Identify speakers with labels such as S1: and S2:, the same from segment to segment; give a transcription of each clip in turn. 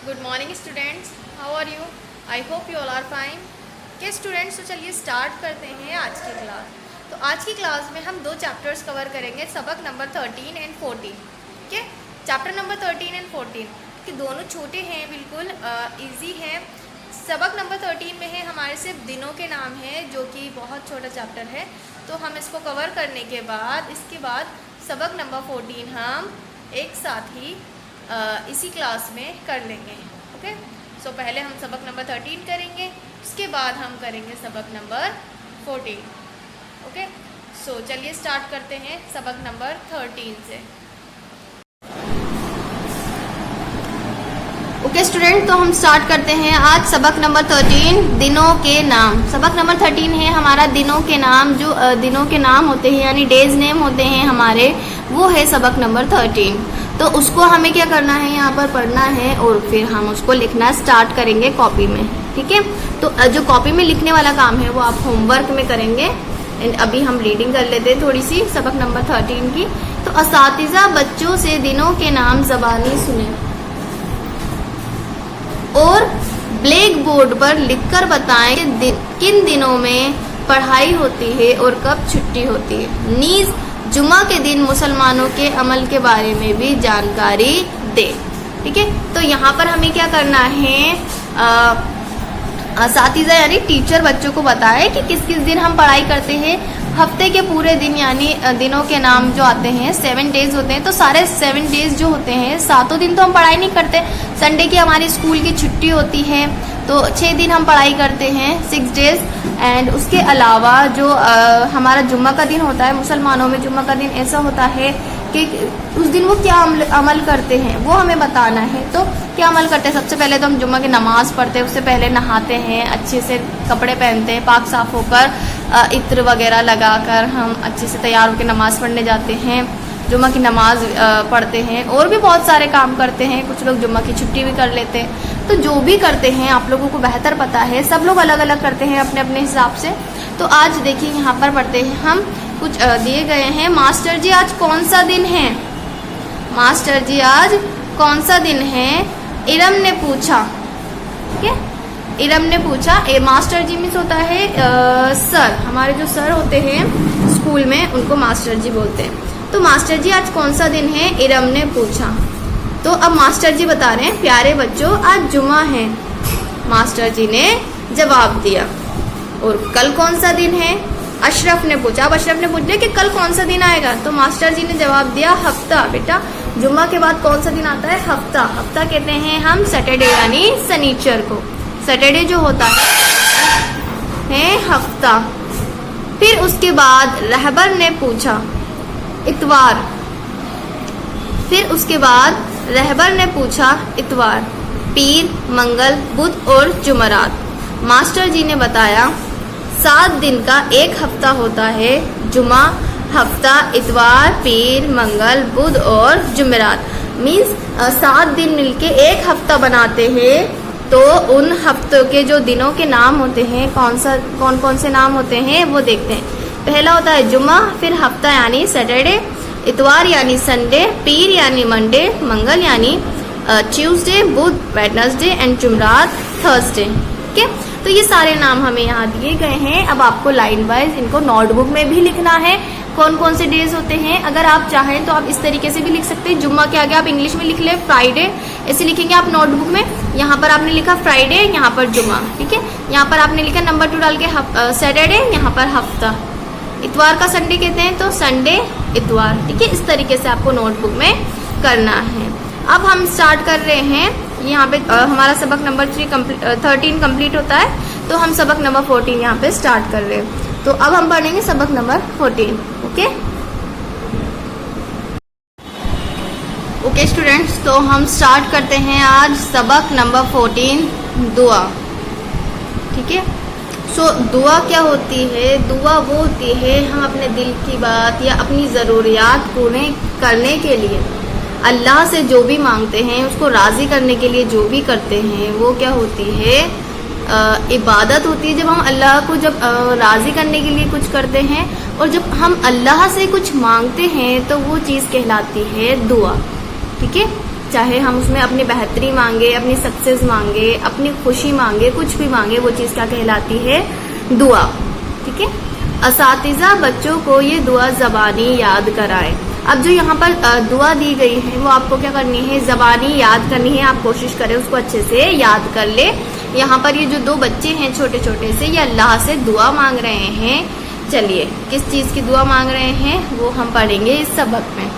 S1: Good morning students, how are you? I hope you all are fine. के students, तो चलिए start करते हैं आज की क्लास। तो आज की क्लास में हम दो चैप्टर्स कवर करेंगे, सबक नंबर 13 एंड 14। ठीक है, चैप्टर नंबर 13 एंड 14 कि दोनों छोटे हैं, बिल्कुल इजी हैं। सबक नंबर 13 में है हमारे सिर्फ दिनों के नाम हैं, जो कि बहुत छोटा चैप्टर है। तो हम इसको कवर करने के बाद इसके बाद सबक नंबर 14 हम एक साथ ही इसी क्लास में कर लेंगे। ओके, सो पहले हम सबक नंबर 13 करेंगे, उसके बाद हम करेंगे सबक नंबर 14। ओके, सो चलिए स्टार्ट करते हैं सबक नंबर 13 से। ओके स्टूडेंट, तो हम स्टार्ट करते हैं आज सबक नंबर 13 दिनों के नाम। सबक नंबर 13 है हमारा दिनों के नाम। जो दिनों के नाम होते हैं यानी डेज नेम होते हैं हमारे, वो है सबक नंबर 13। तो उसको हमें क्या करना है, यहाँ पर पढ़ना है और फिर हम उसको लिखना स्टार्ट करेंगे कॉपी में। ठीक है, तो जो कॉपी में लिखने वाला काम है वो आप होमवर्क में करेंगे। अभी हम रीडिंग कर लेते हैं थोड़ी सी सबक नंबर 13 की। तो असातिज़ा बच्चों से दिनों के नाम ज़बानी सुने और ब्लैक बोर्ड पर लिखकर बताएं कि किन दिनों में पढ़ाई होती है और कब छुट्टी होती है। नीज जुमा के दिन मुसलमानों के अमल के बारे में भी जानकारी दे। ठीक है, तो यहाँ पर हमें क्या करना है, असातिज़ा यानी टीचर बच्चों को बताए कि किस किस दिन हम पढ़ाई करते हैं। हफ्ते के पूरे दिन यानी दिनों के नाम जो आते हैं 7 डेज होते हैं, तो सारे 7 डेज जो होते हैं, 7 दिन तो हम पढ़ाई नहीं करते। संडे की हमारी स्कूल की छुट्टी होती है, तो 6 दिन हम पढ़ाई करते हैं, 6 डेज। एंड उसके अलावा जो हमारा जुम्मा का दिन होता है, मुसलमानों में जुम्मा का दिन ऐसा होता है कि उस दिन वो क्या अमल करते हैं वो हमें बताना है। तो क्या अमल करते हैं, सबसे पहले तो हम जुम्मा की नमाज़ पढ़ते हैं, उससे पहले नहाते हैं, अच्छे से कपड़े पहनते हैं, पाक साफ होकर इत्र वगैरह लगाकर हम अच्छे से तैयार होकर नमाज़ पढ़ने जाते हैं, जुम्मा की नमाज़ पढ़ते हैं। और भी बहुत सारे काम करते हैं, कुछ लोग जुम्मा की छुट्टी भी कर लेते हैं। तो जो भी करते हैं आप लोगों को बेहतर पता है, सब लोग अलग अलग करते हैं अपने अपने हिसाब से। तो आज देखिए यहाँ पर पढ़ते हैं हम, कुछ दिए गए हैं। मास्टर जी आज कौन सा दिन है? मास्टर जी आज कौन सा दिन है? इरम ने पूछा। ठीक है, इरम ने पूछा। मास्टर जी मीन्स होता है सर। हमारे जो सर होते हैं स्कूल में उनको मास्टर जी बोलते हैं। तो मास्टर जी आज कौन सा दिन है? इरम ने पूछा। तो अब मास्टर जी बता रहे हैं, प्यारे बच्चों आज जुमा है। मास्टर जी ने जवाब दिया। और कल कौन सा दिन है? अशरफ ने पूछा। अब अशरफ ने पूछ लिया कि कल कौन सा दिन आएगा, तो मास्टर जी ने जवाब दिया हफ्ता। बेटा जुम्मा के बाद कौन सा दिन आता है? हफ्ता। हफ्ता कहते हैं हम सैटरडे यानी शनिचर को। सैटरडे जो होता है हफ्ता। फिर उसके बाद रहबर ने पूछा इतवार। फिर उसके बाद रहबर ने पूछा इतवार, पीर, मंगल, बुध और जुमरात। मास्टर जी ने बताया 7 दिन का एक हफ्ता होता है। जुमा, हफ्ता, इतवार, पीर, मंगल, बुध और जुमेरात। मीन्स 7 दिन मिलके एक हफ्ता बनाते हैं। तो उन हफ्तों के जो दिनों के नाम होते हैं, कौन कौन से नाम होते हैं वो देखते हैं। पहला होता है जुमा, फिर हफ्ता यानी सैटरडे, इतवार यानी संडे, पीर यानी मंडे, मंगल यानी ट्यूसडे, बुध वेडनेसडे एंड जुमरात थर्सडे। ठीक है, तो ये सारे नाम हमें यहाँ दिए गए हैं। अब आपको लाइन वाइज इनको नोटबुक में भी लिखना है, कौन कौन से डेज होते हैं। अगर आप चाहें तो आप इस तरीके से भी लिख सकते हैं। जुम्मा के आगे आप इंग्लिश में लिख ले फ्राइडे, ऐसे लिखेंगे आप नोटबुक में। यहाँ पर आपने लिखा फ्राइडे, यहाँ पर जुम्मा। ठीक है, यहाँ पर आपने लिखा नंबर 2 डाल के सैटरडे, यहाँ पर हफ्ता। इतवार का संडे कहते हैं तो संडे, इतवार। ठीक है, इस तरीके से आपको नोटबुक में करना है। अब हम स्टार्ट कर रहे हैं। यहाँ पे हमारा सबक नंबर 13 कंप्लीट होता है, तो हम सबक नंबर 14 यहाँ पे स्टार्ट कर रहे हैं। तो अब हम पढ़ेंगे सबक नंबर 14। ओके ओके स्टूडेंट्स, तो हम स्टार्ट करते हैं आज सबक नंबर 14 दुआ। ठीक है, सो दुआ क्या होती है? दुआ वो होती है हम अपने दिल की बात या अपनी ज़रूरियात पूरे करने के लिए अल्लाह से जो भी मांगते हैं, उसको राज़ी करने के लिए जो भी करते हैं, वो क्या होती है? इबादत होती है। जब हम अल्लाह को राज़ी करने के लिए कुछ करते हैं और जब हम अल्लाह से कुछ मांगते हैं तो वो चीज़ कहलाती है दुआ। ठीक है, चाहे हम उसमें अपनी बेहतरी मांगे, अपनी सक्सेस मांगे, अपनी खुशी मांगे, कुछ भी मांगे, वो चीज़ क्या कहलाती है? दुआ। ठीक है। असातिज़ा बच्चों को ये दुआ ज़बानी याद कराए। अब जो यहाँ पर दुआ दी गई है वो आपको क्या करनी है? ज़बानी याद करनी है। आप कोशिश करें उसको अच्छे से याद कर ले। यहाँ पर ये जो 2 बच्चे हैं छोटे छोटे से, ये अल्लाह से दुआ मांग रहे हैं। चलिए किस चीज़ की दुआ मांग रहे हैं वो हम पढ़ेंगे इस सबक में।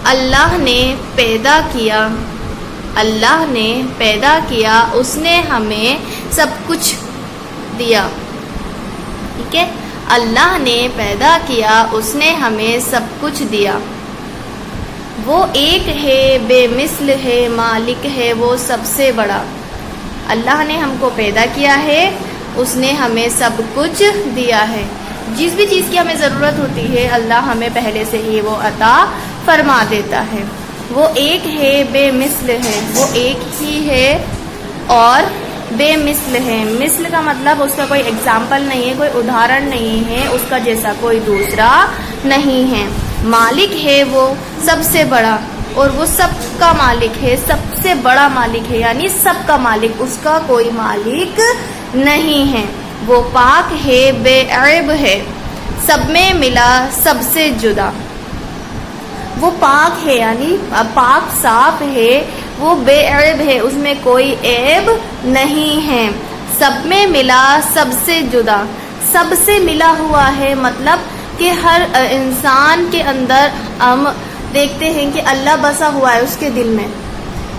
S1: अल्लाह ने पैदा किया, अल्लाह ने पैदा किया, उसने हमें सब कुछ दिया। ठीक है। अल्लाह ने पैदा किया, उसने हमें सब कुछ दिया। वो एक है, बेमिसल है, मालिक है वो सबसे बड़ा। अल्लाह ने हमको पैदा किया है, उसने हमें सब कुछ दिया है। जिस भी चीज़ की हमें ज़रूरत होती है अल्लाह हमें पहले से ही वो अता फरमा देता है। वो एक है, बेमिसल है, वो एक ही है और बेमिसल है। मिसल का मतलब उसका कोई एग्जाम्पल नहीं है, कोई उदाहरण नहीं है, उसका जैसा कोई दूसरा नहीं है। मालिक है वो सबसे बड़ा, और वो सबका मालिक है, सबसे बड़ा मालिक है, यानी सबका मालिक, उसका कोई मालिक नहीं है। वो पाक है, बेऐब है, सब में मिला, सबसे जुदा। वो पाक है यानी पाक साफ है, वो बेऐब है, उसमें कोई ऐब नहीं है। सब में मिला, सबसे जुदा। सबसे मिला हुआ है मतलब कि हर इंसान के अंदर हम देखते हैं कि अल्लाह बसा हुआ है उसके दिल में,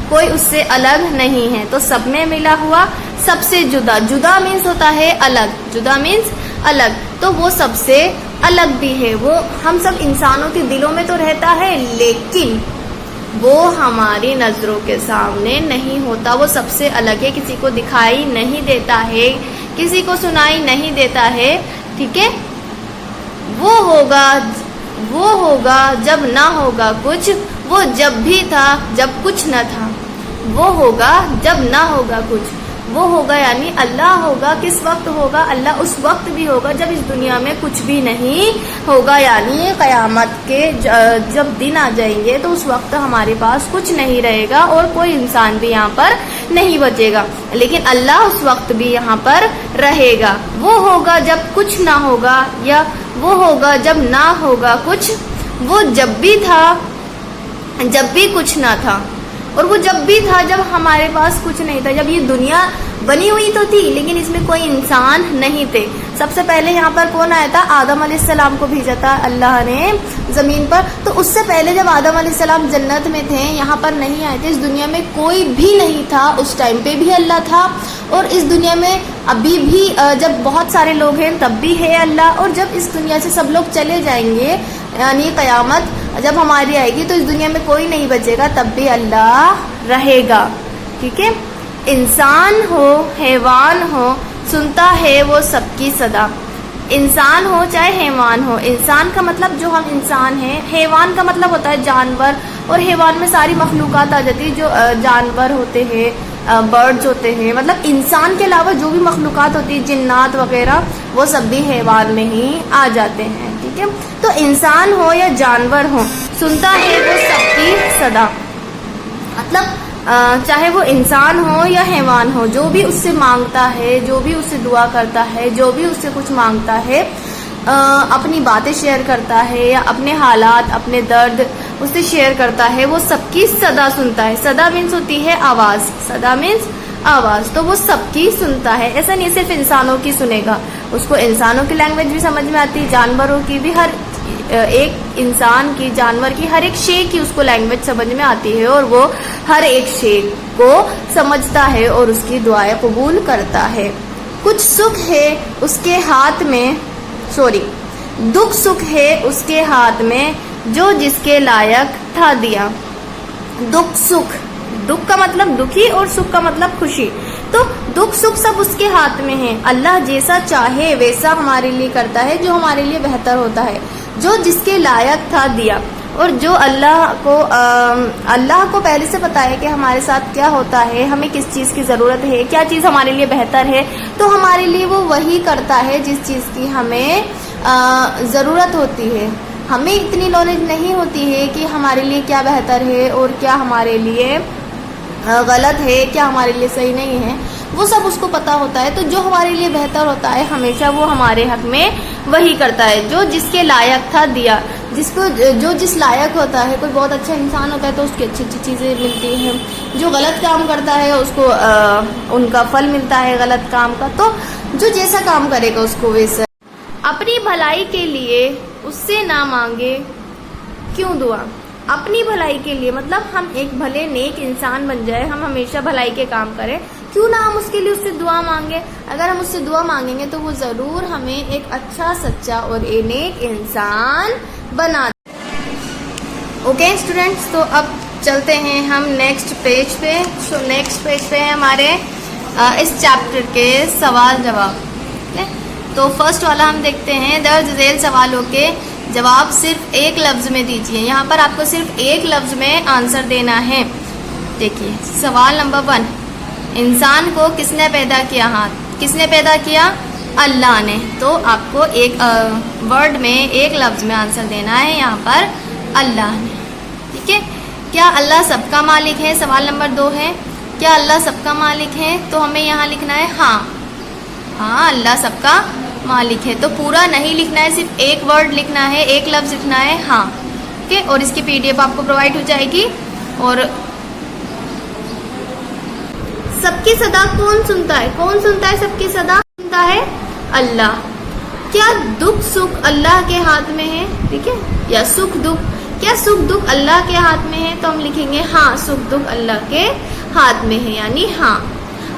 S1: कोई उससे अलग नहीं है। तो सब में मिला हुआ, सबसे जुदा। जुदा मीन्स होता है अलग, जुदा मीन्स अलग, तो वो सबसे अलग भी है। वो हम सब इंसानों के दिलों में तो रहता है, लेकिन वो हमारी नजरों के सामने नहीं होता। वो सबसे अलग है, किसी को दिखाई नहीं देता है, किसी को सुनाई नहीं देता है। ठीक है। वो होगा जब ना होगा कुछ, वो जब भी था जब कुछ न था। वो होगा जब ना होगा कुछ, वो होगा यानी अल्लाह होगा। किस वक्त होगा? अल्लाह उस वक्त भी होगा जब इस दुनिया में कुछ भी नहीं होगा, यानी क़यामत के जब दिन आ जाएंगे तो उस वक्त हमारे पास कुछ नहीं रहेगा और कोई इंसान भी यहाँ पर नहीं बचेगा, लेकिन अल्लाह उस वक्त भी यहाँ पर रहेगा। वो होगा जब कुछ ना होगा, या वो होगा जब ना होगा कुछ। वो जब भी था जब भी कुछ ना था, और वो जब भी था जब हमारे पास कुछ नहीं था, जब ये दुनिया बनी हुई तो थी लेकिन इसमें कोई इंसान नहीं थे। सबसे पहले यहाँ पर कौन आया था? आदम अलैहिस्सलाम को भेजा था अल्लाह ने ज़मीन पर। तो उससे पहले जब आदम अलैहिस्सलाम जन्नत में थे, यहाँ पर नहीं आए थे, इस दुनिया में कोई भी नहीं था, उस टाइम पे भी अल्लाह था। और इस दुनिया में अभी भी जब बहुत सारे लोग हैं तब भी है अल्लाह। और जब इस दुनिया से सब लोग चले जाएंगे, यानी क़यामत जब हमारी आएगी तो इस दुनिया में कोई नहीं बचेगा, तब भी अल्लाह रहेगा। ठीक है। इंसान हो, हैवान हो, सुनता है वो सबकी सदा। इंसान हो चाहे हैवान हो, इंसान का मतलब जो हम इंसान हैं, हैवान का मतलब होता है जानवर, और हैवान में सारी मखलूक़ात आ जाती है, जो जानवर होते हैं, बर्ड्स होते हैं, मतलब इंसान के अलावा जो भी मखलूक़ात होती है, जिन्नात वगैरह, वो सब भी हैवान में ही आ जाते हैं। ठीक है। तो इंसान हो या जानवर हो, सुनता है वो सबकी सदा, मतलब चाहे वो इंसान हो या हैवान हो, जो भी उससे मांगता है, जो भी उससे दुआ करता है, जो भी उससे कुछ मांगता है, अपनी बातें शेयर करता है या अपने हालात, अपने दर्द उससे शेयर करता है, वो सबकी सदा सुनता है। सदा मीन्स होती है आवाज़, सदा मीन्स आवाज़, तो वो सबकी सुनता है। ऐसा नहीं सिर्फ इंसानों की सुनेगा, उसको इंसानों की लैंग्वेज भी समझ में आती है, जानवरों की भी, हर एक इंसान की, जानवर की, हर एक शे की उसको लैंग्वेज समझ में आती है, और वो हर एक शे को समझता है और उसकी दुआएं कबूल करता है। कुछ सुख है उसके हाथ में, दुख सुख है उसके हाथ में, जो जिसके लायक था दिया। दुख सुख, दुख का मतलब दुखी और सुख का मतलब खुशी, तो दुख सुख सब उसके हाथ में है। अल्लाह जैसा चाहे वैसा हमारे लिए करता है, जो हमारे लिए बेहतर होता है, जो जिसके लायक था दिया। और जो अल्लाह को पहले से पता है कि हमारे साथ क्या होता है, हमें किस चीज़ की ज़रूरत है, क्या चीज़ हमारे लिए बेहतर है, तो हमारे लिए वो वही करता है जिस चीज़ की हमें ज़रूरत होती है। हमें इतनी नॉलेज नहीं होती है कि हमारे लिए क्या बेहतर है और क्या हमारे लिए गलत है, क्या हमारे लिए सही नहीं है, वो सब उसको पता होता है। तो जो हमारे लिए बेहतर होता है हमेशा वो हमारे हक में वही करता है जो जिसके लायक था दिया। जिसको जो जिस लायक होता है, कोई बहुत अच्छा इंसान होता है तो उसकी अच्छी अच्छी चीज़ें मिलती हैं, जो गलत काम करता है उसको उनका फल मिलता है गलत काम का। तो जो जैसा काम करेगा उसको वैसा। अपनी भलाई के लिए उससे ना मांगे क्यों दुआ। अपनी भलाई के लिए मतलब हम एक भले नेक इंसान बन जाए, हम हमेशा भलाई के काम करें, क्यों ना हम उसके लिए उससे दुआ मांगे। अगर हम उससे दुआ मांगेंगे तो वो जरूर हमें एक अच्छा सच्चा और नेक इंसान बना दे। ओके स्टूडेंट्स, तो अब चलते हैं हम नेक्स्ट पेज पे। तो नेक्स्ट पेज पे है हमारे इस चैप्टर के सवाल जवाब। तो फर्स्ट वाला हम देखते हैं, दर्ज झेल सवालों के जवाब सिर्फ एक लफ्ज में दीजिए। यहाँ पर आपको सिर्फ एक लफ्ज में आंसर देना है। देखिए सवाल नंबर 1, इंसान को किसने पैदा किया। हाथ किसने पैदा किया? अल्लाह ने। तो आपको एक वर्ड में एक लफ्ज में आंसर देना है, यहाँ पर अल्लाह ने। ठीक है, क्या अल्लाह सबका मालिक है? सवाल नंबर 2 है, क्या अल्लाह सबका मालिक है? तो हमें यहाँ लिखना है हाँ अल्लाह सबका मालिक है। तो पूरा नहीं लिखना है, सिर्फ एक वर्ड लिखना है, एक लफ्ज लिखना है हाँ। ठीक है, और इसकी PDF आपको प्रोवाइड हो जाएगी। और सबकी सदा कौन सुनता है? कौन सुनता है सबकी सदा? सुनता है अल्लाह। क्या दुख सुख अल्लाह के हाथ में है? ठीक है, या सुख दुख, क्या सुख दुख अल्लाह के हाथ में है? तो हम लिखेंगे हाँ सुख दुख अल्लाह के हाथ में है, यानी हाँ।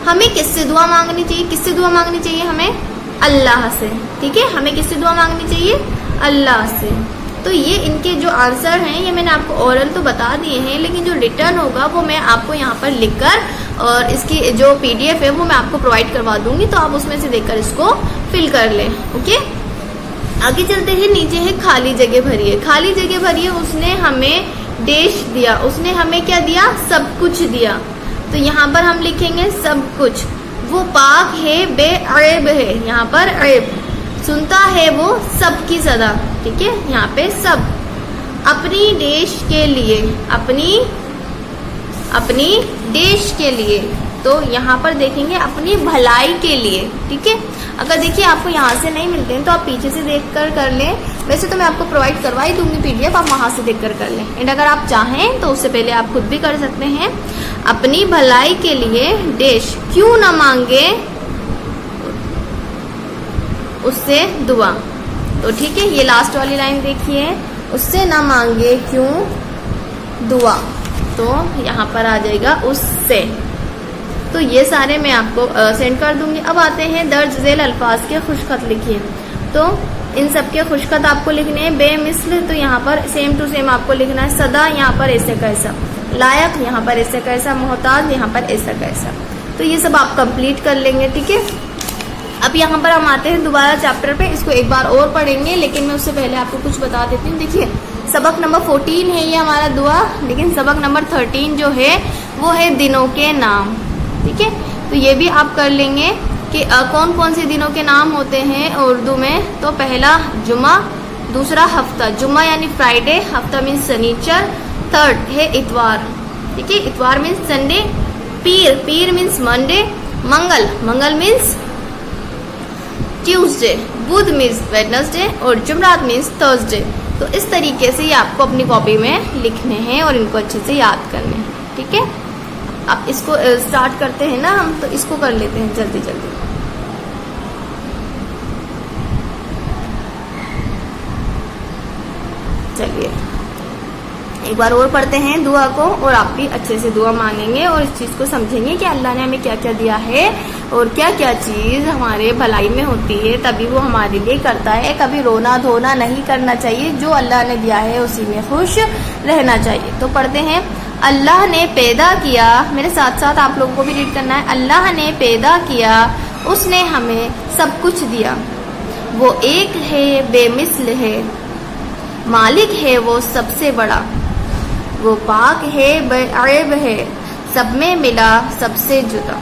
S1: हमें किससे दुआ मांगनी चाहिए? किससे दुआ मांगनी चाहिए? हमें अल्लाह से। ठीक है, हमें किससे दुआ मांगनी चाहिए? अल्लाह से। तो ये इनके जो आंसर हैं ये मैंने आपको ओरल तो बता दिए हैं, लेकिन जो रिटर्न होगा वो मैं आपको यहाँ पर लिखकर और इसकी जो PDF है वो मैं आपको प्रोवाइड करवा दूंगी, तो आप उसमें से देखकर इसको फिल कर लें। ओके, आगे चलते हैं। नीचे है खाली जगह भरिए। खाली जगह भरिए, उसने हमें देश दिया। उसने हमें क्या दिया? सब कुछ दिया। तो यहाँ पर हम लिखेंगे सब कुछ। वो पाक है बेअैब है, यहाँ पर ऐब। सुनता है वो सबकी सदा। ठीक है, यहाँ पे सब। अपनी देश के लिए, अपनी देश के लिए, तो यहाँ पर देखेंगे अपनी भलाई के लिए। ठीक है, अगर देखिए आपको यहाँ से नहीं मिलते हैं तो आप पीछे से देखकर कर लें। वैसे तो मैं आपको प्रोवाइड करवा ही दूंगी PDF, आप वहाँ से देखकर कर लें। एंड अगर आप चाहें तो उससे पहले आप खुद भी कर सकते हैं। अपनी भलाई के लिए देश क्यों न मांगे उससे दुआ। तो ठीक है, ये लास्ट वाली लाइन देखिए, उससे ना मांगे क्यों दुआ, तो यहाँ पर आ जाएगा उससे। तो ये सारे मैं आपको सेंड कर दूंगी। अब आते हैं दर्ज झेल अल्फाज के खुशखत लिखिए। तो इन सब के खुशखत आपको लिखने हैं। बेमिसल, तो यहाँ पर सेम टू सेम आपको लिखना है। सदा, यहाँ पर ऐसे कैसा। लायक, यहाँ पर ऐसे कैसा। मोहताज, यहाँ पर ऐसा कैसा। तो ये सब आप कंप्लीट कर लेंगे। ठीक है, अब यहाँ पर हम आते हैं दोबारा चैप्टर पे। इसको एक बार और पढ़ेंगे, लेकिन मैं उससे पहले आपको कुछ बता देती हूँ। देखिए सबक नंबर 14 है ये हमारा दुआ, लेकिन सबक नंबर 13 जो है वो है दिनों के नाम। ठीक है, तो ये भी आप कर लेंगे कि कौन कौन से दिनों के नाम होते हैं उर्दू में। तो पहला जुमा, दूसरा हफ्ता, जुमा यानी फ्राइडे, हफ्ता मीन्स शनिचर, थर्ड है इतवार। ठीक है, इतवार मीन्स संडे, पीर, पीर मीन्स मंडे, मंगल, मंगल मीन्स ट्यूसडे, बुध मीन्स वेडनेसडे और जुमरात मीन्स थर्सडे। तो इस तरीके से ये आपको अपनी कॉपी में लिखने हैं और इनको अच्छे से याद करने हैं। ठीक है, अब इसको स्टार्ट करते हैं ना हम, तो इसको कर लेते हैं जल्दी जल्दी। चलिए एक बार और पढ़ते हैं दुआ को, और आप भी अच्छे से दुआ मांगेंगे और इस चीज़ को समझेंगे कि अल्लाह ने हमें क्या क्या दिया है और क्या क्या चीज़ हमारे भलाई में होती है, तभी वो हमारे लिए करता है। कभी रोना धोना नहीं करना चाहिए, जो अल्लाह ने दिया है उसी में खुश रहना चाहिए। तो पढ़ते हैं, अल्लाह ने पैदा किया, मेरे साथ साथ आप लोगों को भी रीड करना है। अल्लाह ने पैदा किया, उसने हमें सब कुछ दिया। वो एक है, बेमिसल है, मालिक है वो सबसे बड़ा। वो पाक है, बेअैब है, सब में मिला सबसे जुदा।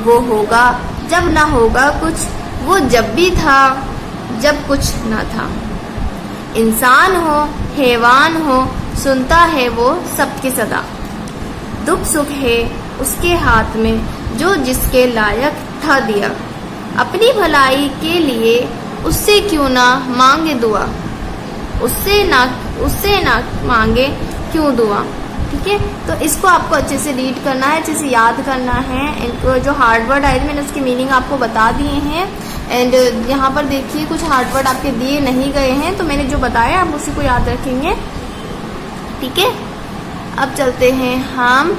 S1: वो होगा जब ना होगा कुछ, वो जब भी था जब कुछ ना था। इंसान हो हैवान हो, सुनता है वो सबकी सदा। दुख सुख है उसके हाथ में, जो जिसके लायक था दिया। अपनी भलाई के लिए उससे क्यों ना मांगे दुआ, उससे ना मांगे क्यों दुआ। ठीक है, तो इसको आपको अच्छे से रीड करना है, अच्छे से याद करना है। इनको जो हार्ड वर्ड आए थे मैंने उसकी मीनिंग आपको बता दिए हैं। एंड यहाँ पर देखिए कुछ हार्ड वर्ड आपके दिए नहीं गए हैं, तो मैंने जो बताया आप उसी को याद रखेंगे। ठीक है, अब चलते हैं हम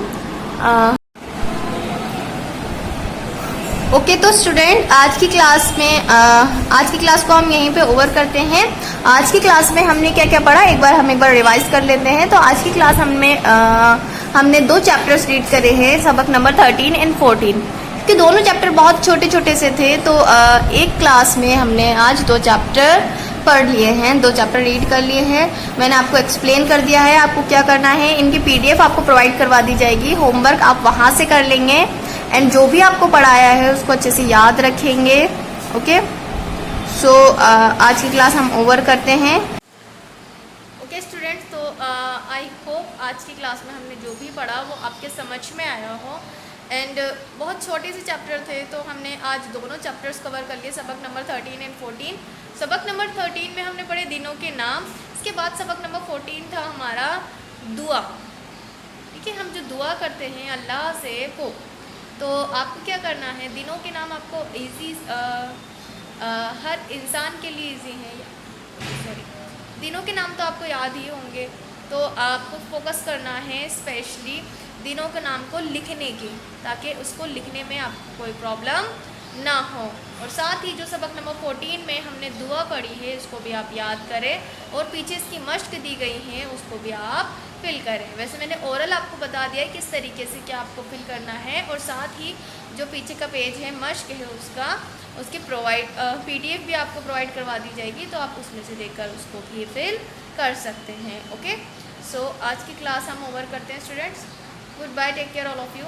S1: ओके। तो स्टूडेंट आज की क्लास को हम यहीं पे ओवर करते हैं। आज की क्लास में हमने क्या क्या पढ़ा एक बार रिवाइज कर लेते हैं। तो आज की क्लास हमने 2 चैप्टर्स रीड करे हैं, सबक नंबर 13 एंड 14, कि दोनों चैप्टर बहुत छोटे छोटे से थे। तो एक क्लास में हमने आज 2 चैप्टर पढ़ लिए हैं, 2 चैप्टर रीड कर लिए हैं। मैंने आपको एक्सप्लेन कर दिया है आपको क्या करना है। इनकी PDF आपको प्रोवाइड करवा दी जाएगी, होमवर्क आप वहाँ से कर लेंगे एंड जो भी आपको पढ़ाया है उसको अच्छे से याद रखेंगे। ओके, सो आज की क्लास हम ओवर करते हैं। ओके स्टूडेंट्स, तो आई होप आज की क्लास में हमने जो भी पढ़ा वो आपके समझ में आया हो। एंड बहुत छोटे से चैप्टर थे, तो हमने आज दोनों चैप्टर्स कवर कर लिए, सबक नंबर 13 एंड 14। सबक नंबर 13 में हमने पढ़े दिनों के नाम। इसके बाद सबक नंबर 14 था हमारा दुआ। ठीक है, हम जो दुआ करते हैं अल्लाह से वो, तो आपको क्या करना है, दिनों के नाम आपको इजी हर इंसान के लिए इजी है। सॉरी, दिनों के नाम तो आपको याद ही होंगे, तो आपको फोकस करना है स्पेशली दिनों के नाम को लिखने की, ताकि उसको लिखने में आपको कोई प्रॉब्लम ना हो। और साथ ही जो सबक नंबर 14 में हमने दुआ पढ़ी है उसको भी आप याद करें, और पीछे इसकी मश्क दी गई हैं उसको भी आप फिल करें। वैसे मैंने ओरल आपको बता दिया है किस तरीके से क्या आपको फिल करना है, और साथ ही जो पीछे का पेज है मश्क है उसकी PDF भी आपको प्रोवाइड करवा दी जाएगी, तो आप उसमें से देखकर उसको भी फिल कर सकते हैं। ओके, सो आज की क्लास हम ओवर करते हैं students. Good bye, take care all of you.